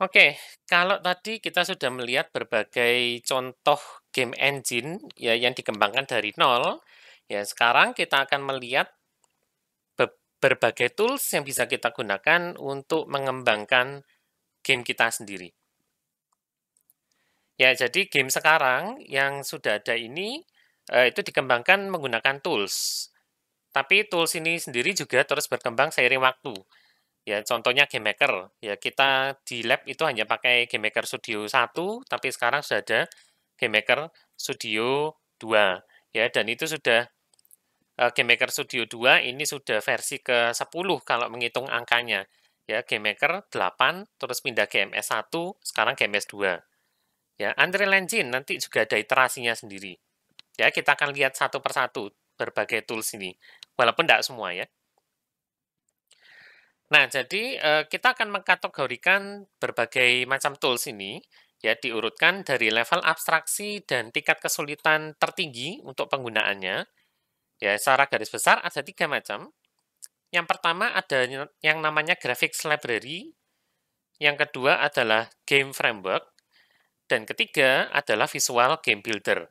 Oke, kalau tadi kita sudah melihat berbagai contoh game engine ya yang dikembangkan dari nol, ya sekarang kita akan melihat berbagai tools yang bisa kita gunakan untuk mengembangkan game kita sendiri. Ya, jadi game sekarang yang sudah ada ini itu dikembangkan menggunakan tools. Tapi tools ini sendiri juga terus berkembang seiring waktu. Ya, contohnya GameMaker. Ya, kita di lab itu hanya pakai GameMaker Studio 1, tapi sekarang sudah ada GameMaker Studio 2. Ya, dan itu sudah GameMaker Studio 2 ini sudah versi ke-10 kalau menghitung angkanya. Ya, GameMaker 8, terus pindah GMS 1, sekarang GMS 2. Ya, Unreal Engine nanti juga ada iterasinya sendiri. Ya, kita akan lihat satu persatu berbagai tools ini. Walaupun tidak semua ya. Nah, jadi kita akan mengkategorikan berbagai macam tools ini, ya diurutkan dari level abstraksi dan tingkat kesulitan tertinggi untuk penggunaannya. Ya, secara garis besar ada 3 macam. Yang pertama ada yang namanya graphics library, yang kedua adalah game framework, dan ketiga adalah visual game builder.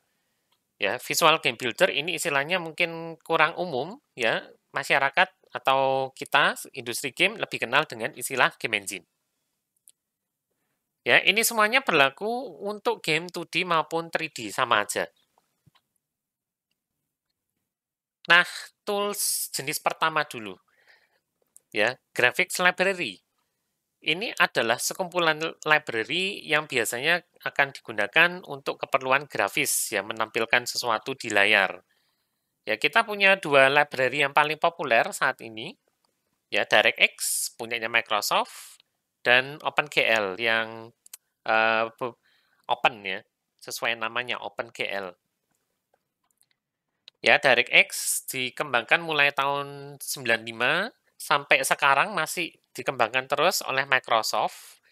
Ya, visual game builder ini istilahnya mungkin kurang umum, ya masyarakat atau kita industri game lebih kenal dengan istilah game engine. Ya, ini semuanya berlaku untuk game 2D maupun 3D sama aja. Nah, tools jenis pertama dulu, ya, graphics library. Ini adalah sekumpulan library yang biasanya akan digunakan untuk keperluan grafis, ya, menampilkan sesuatu di layar. Ya, kita punya dua library yang paling populer saat ini, ya, DirectX punyanya Microsoft dan OpenGL yang open ya, sesuai namanya OpenGL. Ya, DirectX dikembangkan mulai tahun 95 sampai sekarang masih dikembangkan terus oleh Microsoft.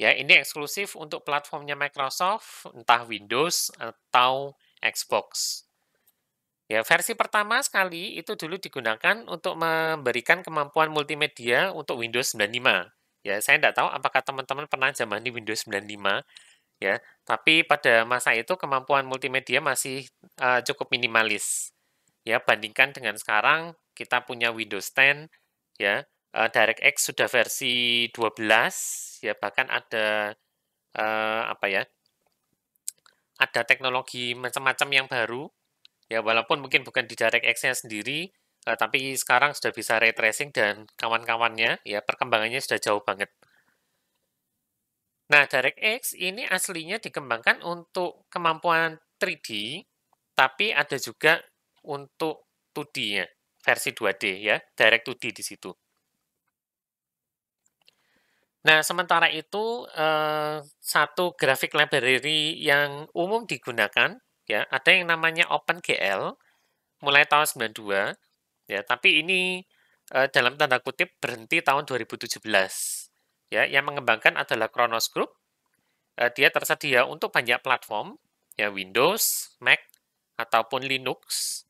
Ya, ini eksklusif untuk platformnya Microsoft, entah Windows atau Xbox. Ya, versi pertama sekali itu dulu digunakan untuk memberikan kemampuan multimedia untuk Windows 95. Ya, saya tidak tahu apakah teman-teman pernah zamani Windows 95, ya, tapi pada masa itu kemampuan multimedia masih cukup minimalis. Ya, bandingkan dengan sekarang kita punya Windows 10, ya, DirectX sudah versi 12, ya, bahkan ada apa ya? Ada teknologi macam-macam yang baru. Ya, walaupun mungkin bukan di DirectX-nya sendiri, tapi sekarang sudah bisa ray tracing dan kawan-kawannya, ya perkembangannya sudah jauh banget. Nah, DirectX ini aslinya dikembangkan untuk kemampuan 3D, tapi ada juga untuk 2D-nya, versi 2D ya, Direct 2D di situ. Nah, sementara itu satu graphic library yang umum digunakan, ya, ada yang namanya OpenGL mulai tahun 92, ya, tapi ini dalam tanda kutip berhenti tahun 2017. Ya, yang mengembangkan adalah Kronos Group. Dia tersedia untuk banyak platform, ya Windows, Mac, ataupun Linux.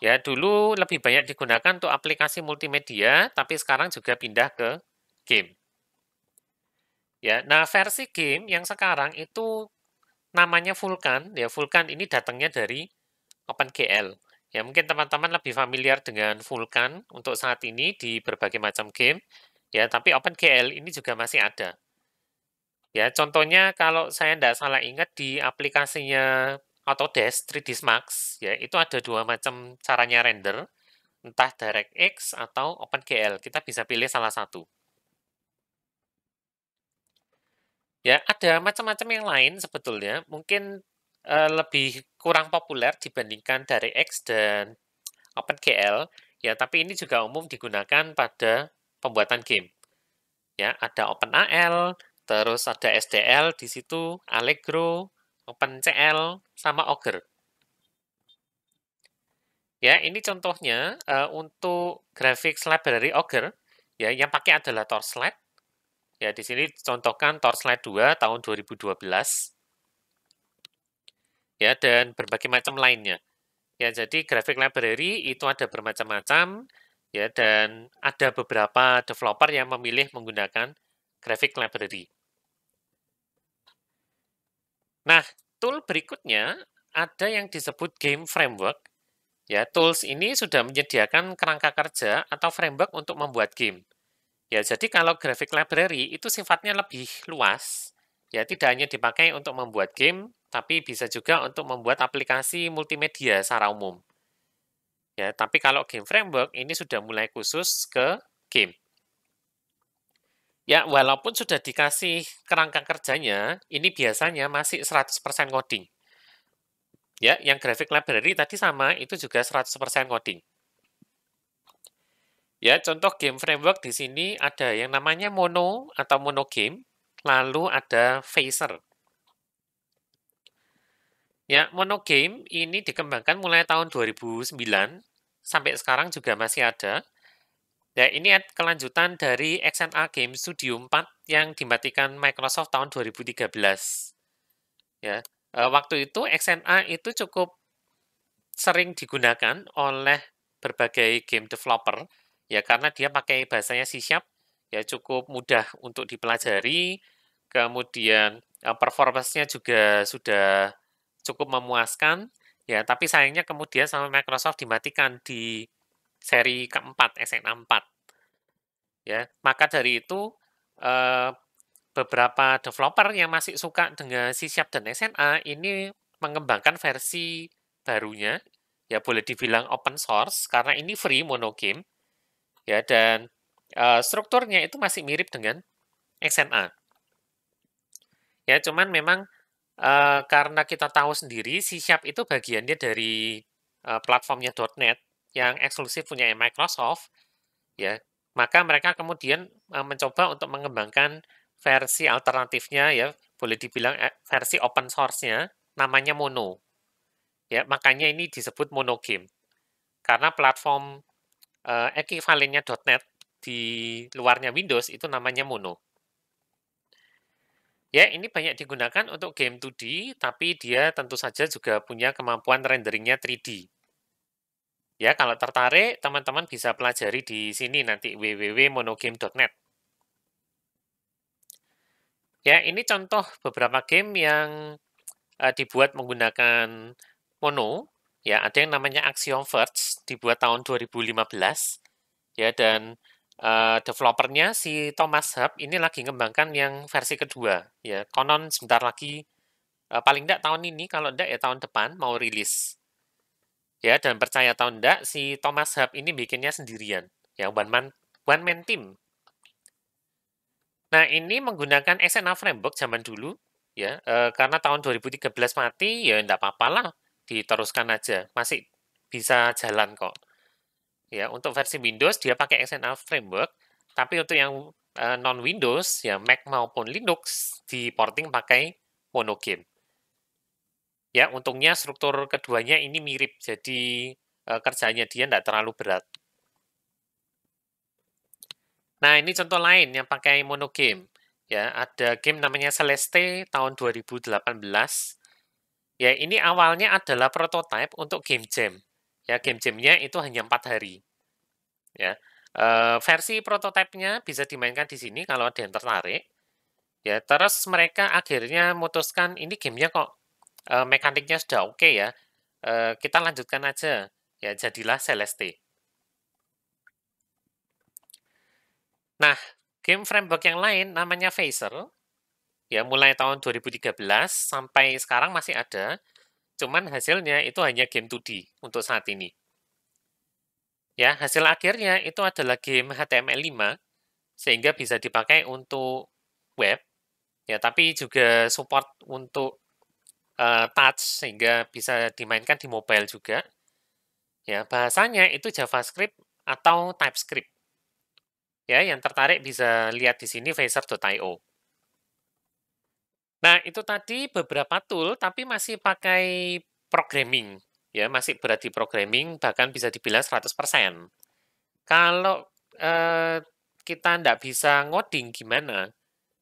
Ya, dulu lebih banyak digunakan untuk aplikasi multimedia, tapi sekarang juga pindah ke game. Ya, nah versi game yang sekarang itu namanya Vulkan. Ya, Vulkan ini datangnya dari OpenGL. Ya, mungkin teman-teman lebih familiar dengan Vulkan untuk saat ini di berbagai macam game. Ya, tapi OpenGL ini juga masih ada. Ya, contohnya kalau saya tidak salah ingat di aplikasinya Autodesk 3ds Max, ya itu ada dua macam caranya render, entah DirectX atau OpenGL. Kita bisa pilih salah satu. Ya, ada macam-macam yang lain sebetulnya. Mungkin lebih kurang populer dibandingkan DirectX dan OpenGL. Ya, tapi ini juga umum digunakan pada pembuatan game. Ya, ada OpenAL, terus ada SDL di situ, Allegro, OpenCL, sama Ogre. Ya, ini contohnya untuk graphics library Ogre. Ya, yang pakai adalah Torchlight. Ya, di sini contohkan Torchlight 2 tahun 2012. Ya, dan berbagai macam lainnya. Ya, jadi graphic library itu ada bermacam-macam, ya, dan ada beberapa developer yang memilih menggunakan graphic library. Nah, tool berikutnya ada yang disebut game framework. Ya, tools ini sudah menyediakan kerangka kerja atau framework untuk membuat game. Ya, jadi kalau graphic library itu sifatnya lebih luas. Ya, tidak hanya dipakai untuk membuat game, tapi bisa juga untuk membuat aplikasi multimedia secara umum. Ya, tapi kalau game framework ini sudah mulai khusus ke game. Ya, walaupun sudah dikasih kerangka kerjanya, ini biasanya masih 100% coding. Ya, yang graphic library tadi sama, itu juga 100% coding. Ya, contoh game framework di sini ada yang namanya Mono atau Mono Game, lalu ada Phaser. Ya, Mono Game ini dikembangkan mulai tahun 2009, sampai sekarang juga masih ada. Ya, ini kelanjutan dari XNA Game Studio 4 yang dimatikan Microsoft tahun 2013. Ya, waktu itu XNA itu cukup sering digunakan oleh berbagai game developer, ya karena dia pakai bahasanya C#, ya cukup mudah untuk dipelajari, kemudian performance-nya juga sudah cukup memuaskan, ya tapi sayangnya kemudian sama Microsoft dimatikan di seri keempat, XNA 4. Ya, maka dari itu eh, beberapa developer yang masih suka dengan C# dan XNA ini mengembangkan versi barunya, ya boleh dibilang open source karena ini free monogame, ya dan strukturnya itu masih mirip dengan XNA. Ya, cuman memang karena kita tahu sendiri C# itu bagiannya dari platformnya .NET yang eksklusif punya Microsoft, ya maka mereka kemudian mencoba untuk mengembangkan versi alternatifnya, ya boleh dibilang versi open source-nya namanya Mono, ya makanya ini disebut Mono Game karena platform ekivalennya .NET di luarnya Windows itu namanya Mono. Ya, ini banyak digunakan untuk game 2D, tapi dia tentu saja juga punya kemampuan renderingnya 3D. Ya, kalau tertarik, teman-teman bisa pelajari di sini nanti www.monogame.net. Ya, ini contoh beberapa game yang dibuat menggunakan Mono. Ya, ada yang namanya Axiom Verge, dibuat tahun 2015. Ya, dan developernya si Thomas Hub ini lagi ngembangkan yang versi kedua. Ya, konon sebentar lagi, paling enggak tahun ini, kalau enggak ya tahun depan mau rilis. Ya, dan percaya atau enggak, si Thomas Hub ini bikinnya sendirian. Ya, one man team. Nah, ini menggunakan XNA Framework zaman dulu, ya, karena tahun 2013 mati, ya enggak apa-apa lah, diteruskan aja, masih bisa jalan kok. Ya, untuk versi Windows dia pakai XNA Framework, tapi untuk yang non Windows, ya Mac maupun Linux, di porting pakai Monogame. Ya, untungnya struktur keduanya ini mirip, jadi kerjanya dia enggak terlalu berat. Nah, ini contoh lain yang pakai monogame. Ya, ada game namanya Celeste tahun 2018. Ya, ini awalnya adalah prototype untuk game jam. Ya, game jamnya itu hanya 4 hari. Ya, versi prototipenya bisa dimainkan di sini kalau ada yang tertarik. Ya, terus mereka akhirnya memutuskan ini gamenya kok mekaniknya sudah oke ya. Kita lanjutkan aja. Ya, jadilah Celeste. Nah, game framework yang lain namanya Phaser. Ya, mulai tahun 2013 sampai sekarang masih ada, cuman hasilnya itu hanya game 2D untuk saat ini. Ya, hasil akhirnya itu adalah game HTML5, sehingga bisa dipakai untuk web, ya tapi juga support untuk touch, sehingga bisa dimainkan di mobile juga. Ya, bahasanya itu JavaScript atau TypeScript. Ya, yang tertarik bisa lihat di sini phaser.io. Nah, itu tadi beberapa tool, tapi masih pakai programming. Ya, masih berat di programming, bahkan bisa dibilang 100%. Kalau kita nggak bisa ngoding gimana?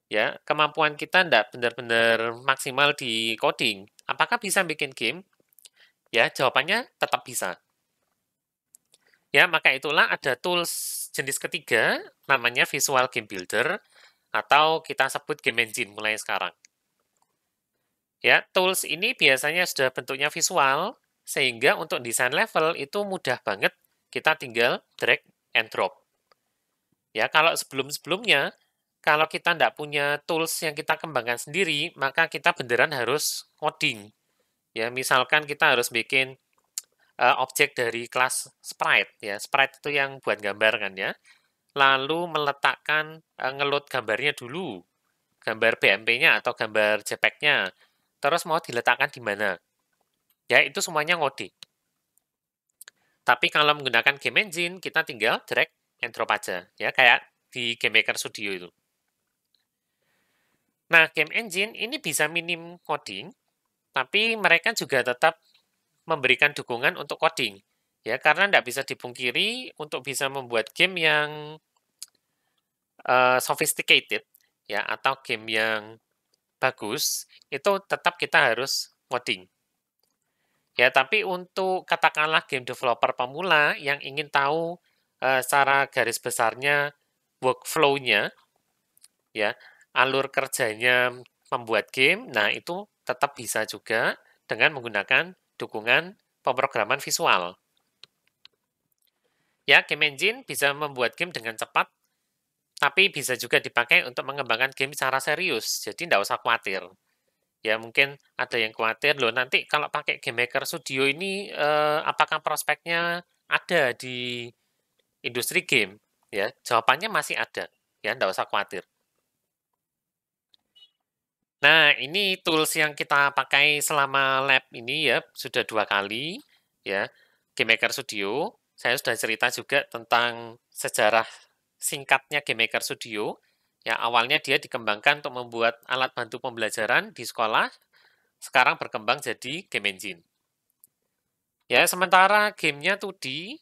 Ya, kemampuan kita nggak benar-benar maksimal di coding. Apakah bisa bikin game? Ya, jawabannya tetap bisa. Ya, maka itulah ada tools jenis ketiga, namanya Visual Game Builder, atau kita sebut Game Engine mulai sekarang. Ya, tools ini biasanya sudah bentuknya visual, sehingga untuk desain level itu mudah banget, kita tinggal drag and drop. Ya, kalau sebelum-sebelumnya, kalau kita tidak punya tools yang kita kembangkan sendiri, maka kita beneran harus coding. Ya, misalkan kita harus bikin objek dari kelas sprite. Ya, sprite itu yang buat gambar kan ya. Lalu meletakkan, ngeload gambarnya dulu, gambar BMP-nya atau gambar JPEG-nya. Terus mau diletakkan di mana. Ya, itu semuanya ngoding. Tapi kalau menggunakan game engine, kita tinggal drag and drop aja. Ya, kayak di Game Maker Studio itu. Nah, game engine ini bisa minim coding, tapi mereka juga tetap memberikan dukungan untuk coding. Ya, karena tidak bisa dipungkiri untuk bisa membuat game yang sophisticated, ya, atau game yang bagus, itu tetap kita harus coding. Ya, tapi untuk katakanlah game developer pemula yang ingin tahu secara garis besarnya workflow-nya, ya, alur kerjanya membuat game, nah itu tetap bisa juga dengan menggunakan dukungan pemrograman visual. Ya, game engine bisa membuat game dengan cepat, tapi bisa juga dipakai untuk mengembangkan game secara serius, jadi tidak usah khawatir. Ya mungkin ada yang khawatir, loh nanti kalau pakai Game Maker Studio ini apakah prospeknya ada di industri game? Ya, jawabannya masih ada. Ya, tidak usah khawatir. Nah, ini tools yang kita pakai selama lab ini ya, sudah 2 kali. Ya, Game Maker Studio. Saya sudah cerita juga tentang sejarah singkatnya Game Maker Studio. Ya, awalnya dia dikembangkan untuk membuat alat bantu pembelajaran di sekolah, sekarang berkembang jadi game engine. Ya, sementara gamenya 2D,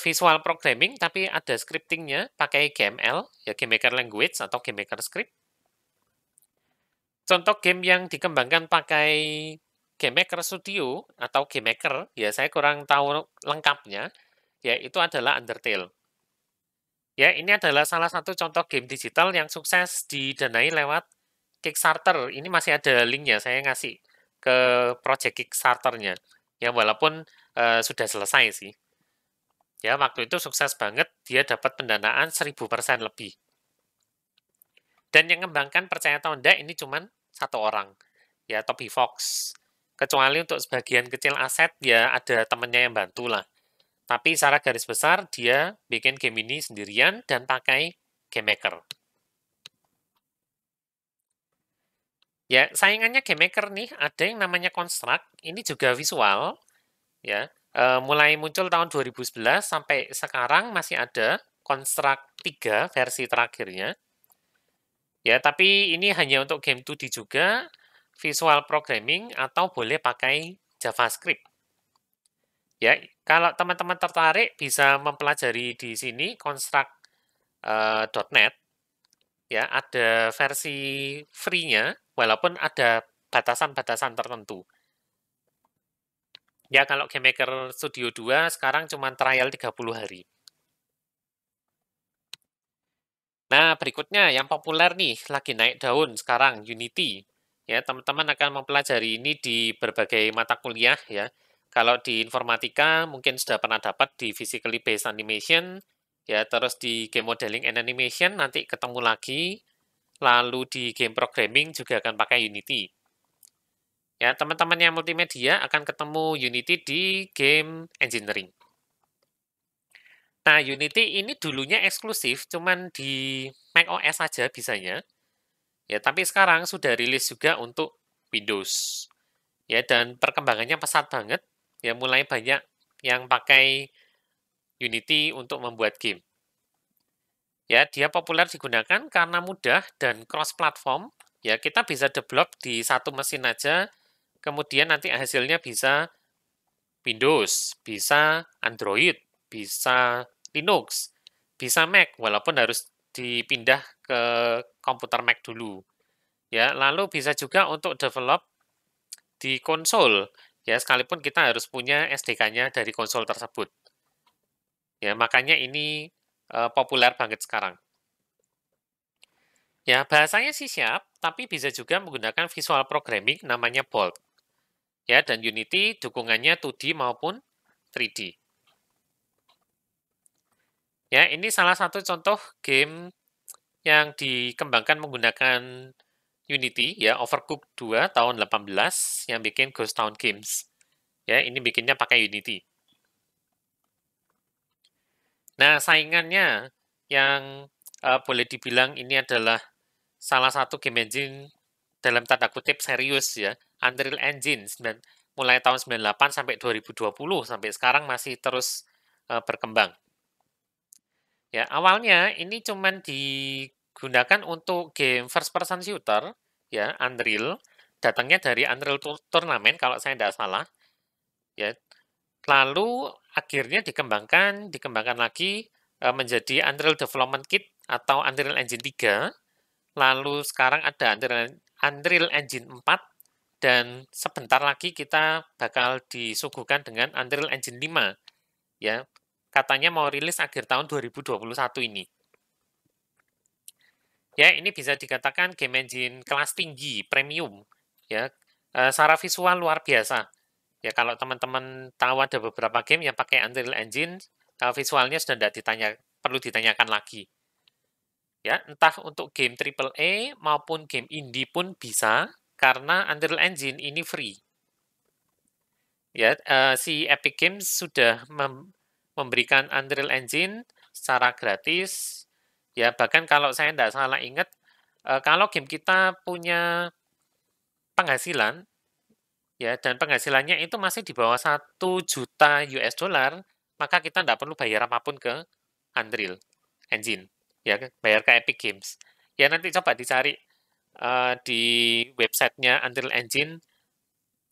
visual programming, tapi ada scriptingnya pakai GML, ya Game Maker Language atau Game Maker Script. Contoh game yang dikembangkan pakai Game Maker Studio atau Game Maker, ya saya kurang tahu lengkapnya, ya itu adalah Undertale. Ya, ini adalah salah satu contoh game digital yang sukses didanai lewat Kickstarter. Ini masih ada linknya, saya ngasih ke project Kickstarter-nya. Ya, walaupun sudah selesai sih. Ya, waktu itu sukses banget, dia dapat pendanaan 1000% lebih. Dan yang mengembangkan percaya atau enggak, ini cuma satu orang, ya Toby Fox. Kecuali untuk sebagian kecil aset, ya ada temennya yang bantu lah. Tapi secara garis besar, dia bikin game ini sendirian dan pakai Game Maker. Ya, saingannya Game Maker nih, ada yang namanya Construct, ini juga visual, ya. Mulai muncul tahun 2011 sampai sekarang masih ada Construct 3 versi terakhirnya. Ya, tapi ini hanya untuk game 2D juga, visual programming atau boleh pakai JavaScript. Ya, kalau teman-teman tertarik bisa mempelajari di sini construct.net. Ya, ada versi free-nya, walaupun ada batasan-batasan tertentu. Ya, kalau Game Maker Studio 2 sekarang cuma trial 30 hari. Nah, berikutnya yang populer nih, lagi naik daun sekarang, Unity. Ya, teman-teman akan mempelajari ini di berbagai mata kuliah ya. Kalau di informatika mungkin sudah pernah dapat di physically based animation, ya terus di game modeling and animation nanti ketemu lagi, lalu di game programming juga akan pakai Unity. Ya, teman-teman yang multimedia akan ketemu Unity di game engineering. Nah, Unity ini dulunya eksklusif, cuman di macOS saja bisanya. Ya, tapi sekarang sudah rilis juga untuk Windows. Ya, dan perkembangannya pesat banget. Ya, mulai banyak yang pakai Unity untuk membuat game. Ya, dia populer digunakan karena mudah dan cross-platform. Ya, kita bisa develop di satu mesin aja, kemudian nanti hasilnya bisa Windows, bisa Android, bisa Linux, bisa Mac, walaupun harus dipindah ke komputer Mac dulu. Ya, lalu bisa juga untuk develop di konsol. Ya, sekalipun kita harus punya SDK-nya dari konsol tersebut. Ya, makanya ini populer banget sekarang. Ya, bahasanya C Sharp, tapi bisa juga menggunakan visual programming namanya Bolt. Ya, dan Unity dukungannya 2D maupun 3D. Ya, ini salah satu contoh game yang dikembangkan menggunakan Unity, ya, Overcooked 2 tahun 18 yang bikin Ghost Town Games. Ya, ini bikinnya pakai Unity. Nah, saingannya yang boleh dibilang ini adalah salah satu game engine dalam tanda kutip serius ya, Unreal Engine mulai tahun 98 sampai 2020 sampai sekarang masih terus berkembang. Ya, awalnya ini cuman digunakan untuk game first person shooter ya, Unreal. Datangnya dari Unreal Tournament kalau saya tidak salah. Ya, lalu akhirnya dikembangkan lagi menjadi Unreal Development Kit atau Unreal Engine 3. Lalu sekarang ada Unreal Engine 4 dan sebentar lagi kita bakal disuguhkan dengan Unreal Engine 5 ya. Katanya mau rilis akhir tahun 2021 ini. Ya, ini bisa dikatakan game engine kelas tinggi, premium ya. Secara visual luar biasa. Ya, kalau teman-teman tahu ada beberapa game yang pakai Unreal Engine, visualnya sudah tidak perlu ditanyakan lagi. Ya, entah untuk game AAA maupun game indie pun bisa, karena Unreal Engine ini free. Ya, si Epic Games sudah memberikan Unreal Engine secara gratis. Ya, bahkan kalau saya tidak salah ingat, kalau game kita punya penghasilan, ya, dan penghasilannya itu masih di bawah 1 juta US dollar, maka kita tidak perlu bayar apapun ke Unreal Engine, ya, bayar ke Epic Games. Ya, nanti coba dicari di websitenya Unreal Engine,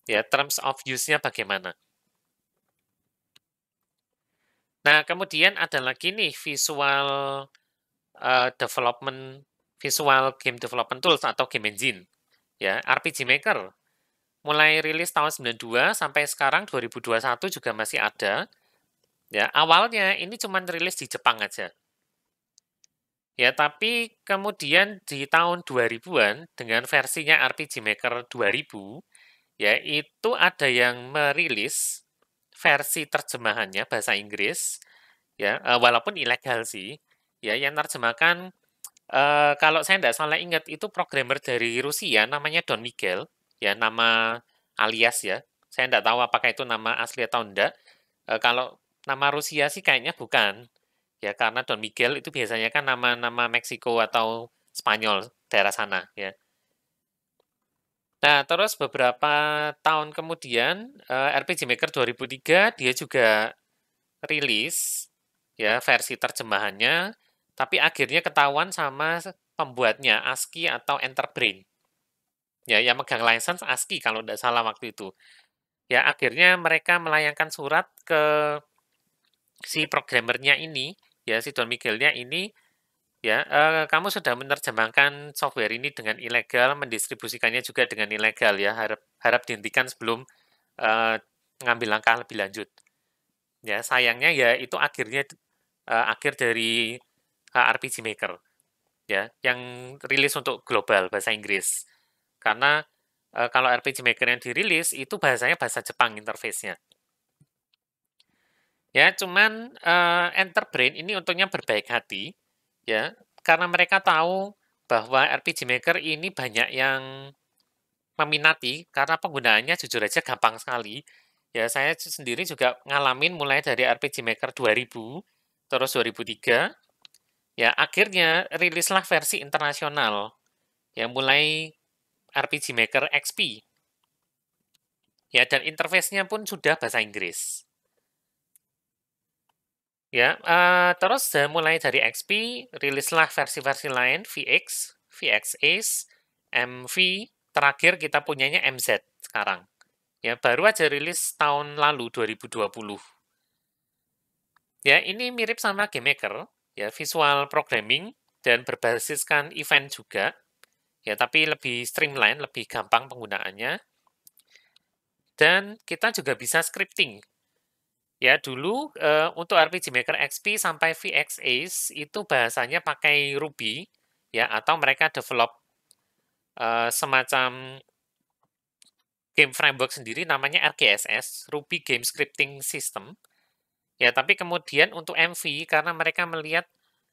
ya, terms of use-nya bagaimana. Nah, kemudian ada lagi nih visual game development tools atau game engine, ya, RPG Maker. Mulai rilis tahun 92 sampai sekarang 2021 juga masih ada. Ya, awalnya ini cuma rilis di Jepang aja. Ya, tapi kemudian di tahun 2000-an dengan versinya RPG Maker 2000, ya itu ada yang merilis versi terjemahannya bahasa Inggris, ya walaupun ilegal sih, ya yang terjemahkan kalau saya tidak salah ingat itu programmer dari Rusia namanya Don Miguel, ya nama alias ya. Saya tidak tahu apakah itu nama asli atau enggak. Kalau nama Rusia sih kayaknya bukan. Ya karena Don Miguel itu biasanya kan nama-nama Meksiko atau Spanyol daerah sana ya. Nah, terus beberapa tahun kemudian RPG Maker 2003 dia juga rilis ya versi terjemahannya, tapi akhirnya ketahuan sama pembuatnya ASCII atau Enterbrain. Ya, yang megang license ASCII kalau tidak salah waktu itu. Ya, akhirnya mereka melayangkan surat ke si programmernya ini, ya si Don Miguelnya ini, ya kamu sudah menerjemahkan software ini dengan ilegal, mendistribusikannya juga dengan ilegal ya, harap dihentikan sebelum eh, mengambil langkah lebih lanjut. Ya, sayangnya ya itu akhirnya akhir dari RPG Maker ya, yang rilis untuk global bahasa Inggris. Karena kalau RPG Maker yang dirilis itu bahasanya bahasa Jepang interface-nya. Ya, cuman Enterbrain ini untungnya berbaik hati ya, karena mereka tahu bahwa RPG Maker ini banyak yang meminati karena penggunaannya jujur aja gampang sekali. Ya, saya sendiri juga ngalamin mulai dari RPG Maker 2000, terus 2003, ya akhirnya rilislah versi internasional, yang mulai RPG Maker XP. Ya, dan interface-nya pun sudah bahasa Inggris. Ya, terus mulai dari XP, rilislah versi-versi lain, VX, VX Ace, MV, terakhir kita punyanya MZ sekarang. Ya, baru aja rilis tahun lalu 2020. Ya, ini mirip sama Game Maker, ya visual programming dan berbasiskan event juga. Ya, tapi lebih streamline, lebih gampang penggunaannya. Dan kita juga bisa scripting. Ya, dulu untuk RPG Maker XP sampai VX Ace itu bahasanya pakai Ruby. ya, atau mereka develop semacam game framework sendiri namanya RGSS, Ruby Game Scripting System. Ya, tapi kemudian untuk MV karena mereka melihat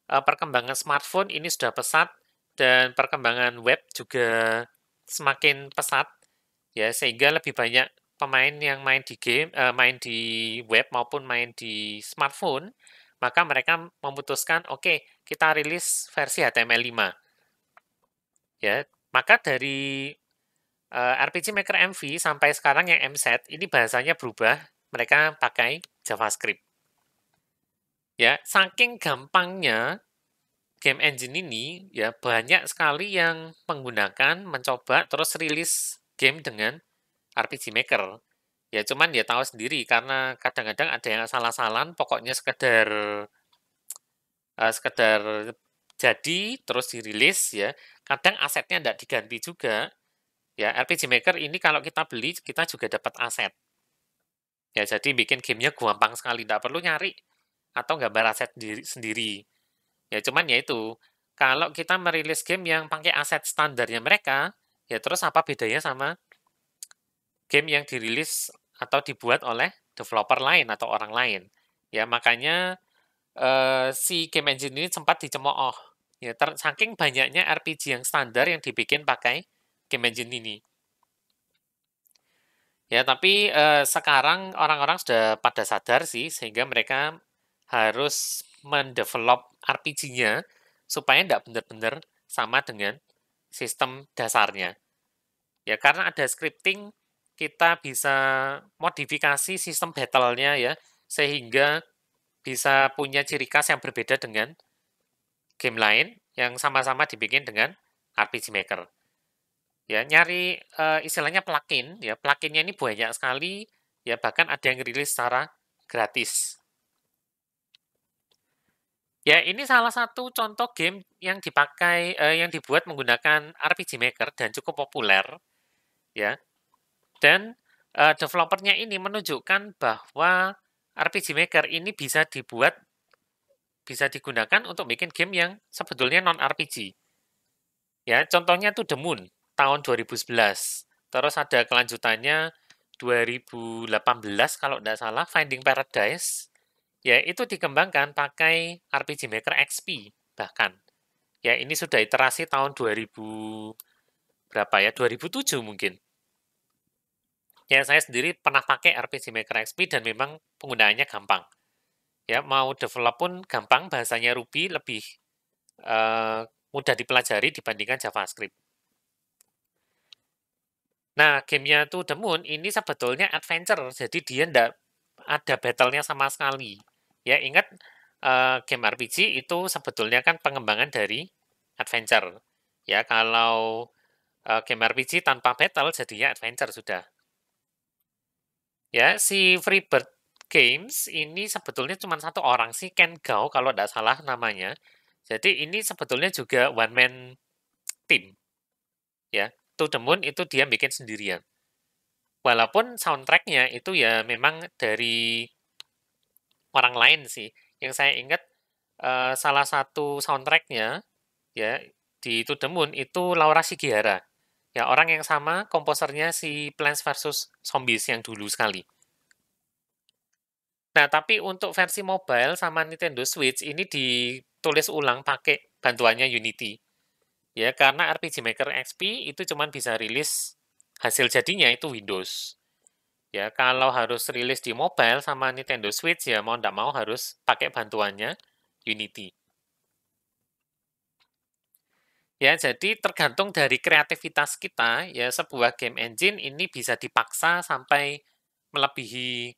perkembangan smartphone ini sudah pesat dan perkembangan web juga semakin pesat, ya, sehingga lebih banyak pemain yang main di game, main di web maupun main di smartphone, maka mereka memutuskan, oke, kita rilis versi HTML5. Ya, maka dari RPG Maker MV sampai sekarang yang MZ ini bahasanya berubah, mereka pakai JavaScript. Ya, saking gampangnya game engine ini, ya banyak sekali yang menggunakan, mencoba terus rilis game dengan RPG Maker. Ya cuman ya tahu sendiri karena kadang-kadang ada yang salah-salahan, pokoknya sekedar jadi terus dirilis ya. Kadang asetnya tidak diganti juga. Ya, RPG Maker ini kalau kita beli, kita juga dapat aset. Ya, jadi bikin gamenya gampang sekali, tidak perlu nyari atau gambar aset sendiri. Ya, cuman ya itu, kalau kita merilis game yang pakai aset standarnya mereka, ya terus apa bedanya sama game yang dirilis atau dibuat oleh developer lain atau orang lain. Ya, makanya si game engine ini sempat dicemooh. Ya, saking banyaknya RPG yang standar yang dibikin pakai game engine ini. Ya, tapi sekarang orang-orang sudah pada sadar sih, sehingga mereka harus mendevelop RPG-nya supaya tidak benar-benar sama dengan sistem dasarnya. Ya, karena ada scripting, kita bisa modifikasi sistem battle-nya ya, sehingga bisa punya ciri khas yang berbeda dengan game lain yang sama-sama dibikin dengan RPG Maker. Ya, nyari istilahnya plugin, ya pluginnya ini banyak sekali, ya bahkan ada yang rilis secara gratis. Ya, ini salah satu contoh game yang dipakai, yang dibuat menggunakan RPG Maker dan cukup populer, ya. Dan developernya ini menunjukkan bahwa RPG Maker ini bisa digunakan untuk bikin game yang sebetulnya non RPG. Ya, contohnya tuh The Moon tahun 2011. Terus ada kelanjutannya 2018 kalau tidak salah, Finding Paradise. Ya, itu dikembangkan pakai RPG Maker XP bahkan. Ya, ini sudah iterasi tahun 2000 berapa ya? 2007 mungkin. Ya, saya sendiri pernah pakai RPG Maker XP dan memang penggunaannya gampang. Ya, mau develop pun gampang, bahasanya Ruby lebih mudah dipelajari dibandingkan JavaScript. Nah, gamenya tuh The Moon ini sebetulnya adventure, jadi dia tidak ada battle-nya sama sekali. Ya, ingat game RPG itu sebetulnya kan pengembangan dari adventure. Ya, kalau game RPG tanpa battle jadinya adventure sudah. Ya, si Freebird Games ini sebetulnya cuma satu orang sih, Ken Gao kalau tidak salah namanya. Jadi ini sebetulnya juga one man team. Ya, To The Moon itu dia bikin sendirian. Walaupun soundtrack-nya itu ya memang dari orang lain sih. Yang saya ingat salah satu soundtrack-nya ya di To The Moon itu Laura Shigihara. Ya, orang yang sama komposernya si Plants vs Zombies yang dulu sekali. Nah, tapi untuk versi mobile sama Nintendo Switch ini ditulis ulang pakai bantuannya Unity. Ya, karena RPG Maker XP itu cuma bisa rilis hasil jadinya itu Windows. Ya, kalau harus rilis di mobile sama Nintendo Switch ya mau ndak mau harus pakai bantuannya Unity. Ya, jadi tergantung dari kreativitas kita, ya sebuah game engine ini bisa dipaksa sampai melebihi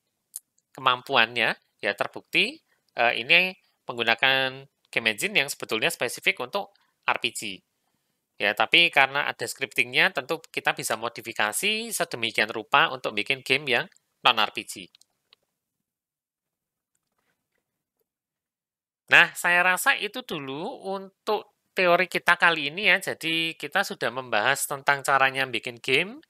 kemampuannya. Ya, terbukti ini menggunakan game engine yang sebetulnya spesifik untuk RPG. Ya, tapi karena ada scriptingnya, tentu kita bisa modifikasi sedemikian rupa untuk bikin game yang non-RPG. Nah, saya rasa itu dulu untuk teori kita kali ini ya. Jadi kita sudah membahas tentang caranya bikin game,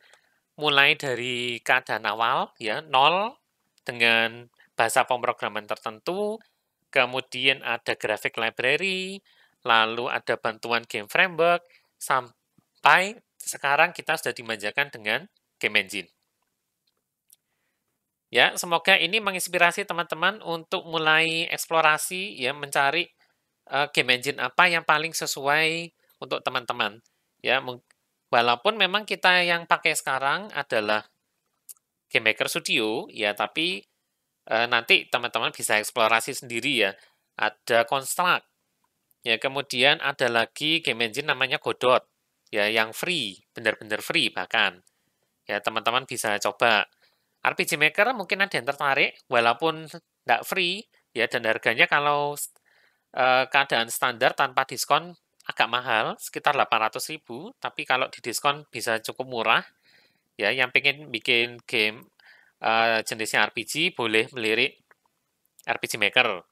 mulai dari keadaan awal ya, nol dengan bahasa pemrograman tertentu, kemudian ada graphic library, lalu ada bantuan game framework, sampai sekarang kita sudah dimanjakan dengan game engine. Ya, semoga ini menginspirasi teman-teman untuk mulai eksplorasi ya, mencari game engine apa yang paling sesuai untuk teman-teman. Ya, walaupun memang kita yang pakai sekarang adalah Game Maker Studio, ya, tapi nanti teman-teman bisa eksplorasi sendiri ya. Ada Construct, ya, kemudian ada lagi game engine namanya Godot, ya, yang free, benar-benar free bahkan. Ya, teman-teman bisa coba. RPG Maker mungkin ada yang tertarik, walaupun tidak free, ya, dan harganya kalau keadaan standar tanpa diskon agak mahal, sekitar 800.000, tapi kalau di diskon bisa cukup murah. Ya, yang pengen bikin game jenisnya RPG boleh melirik RPG Maker.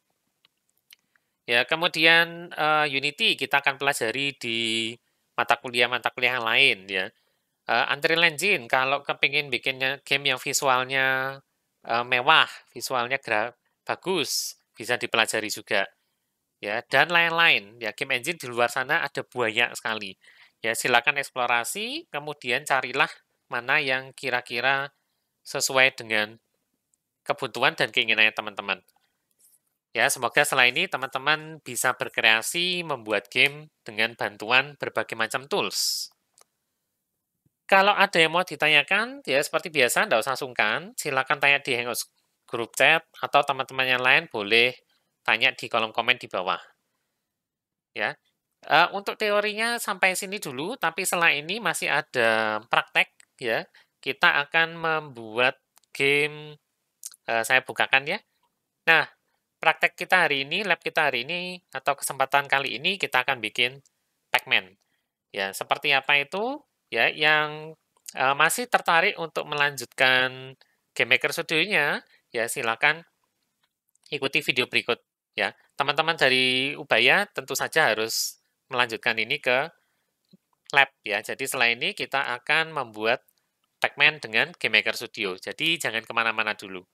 Ya, kemudian Unity kita akan pelajari di mata kuliah yang lain ya. Unreal Engine kalau kepingin bikinnya game yang visualnya mewah, visualnya bagus, bisa dipelajari juga. Ya, dan lain-lain. Ya, game engine di luar sana ada banyak sekali. Ya, silakan eksplorasi, kemudian carilah mana yang kira-kira sesuai dengan kebutuhan dan keinginannya teman-teman. Ya, semoga setelah ini teman-teman bisa berkreasi membuat game dengan bantuan berbagai macam tools. Kalau ada yang mau ditanyakan, ya seperti biasa, tidak usah sungkan. Silakan tanya di Hangout grup chat, atau teman-teman yang lain boleh tanya di kolom komen di bawah. Ya, untuk teorinya sampai sini dulu, tapi setelah ini masih ada praktek, ya. Kita akan membuat game, saya bukakan ya. Nah, praktek kita hari ini, lab kita hari ini, atau kesempatan kali ini kita akan bikin Pac-Man. Ya, seperti apa itu? Ya, yang masih tertarik untuk melanjutkan Game Maker Studio-nya, ya silakan ikuti video berikut. Ya, teman-teman dari Ubaya tentu saja harus melanjutkan ini ke lab ya. Jadi setelah ini kita akan membuat Pac-Man dengan Game Maker Studio. Jadi jangan kemana-mana dulu.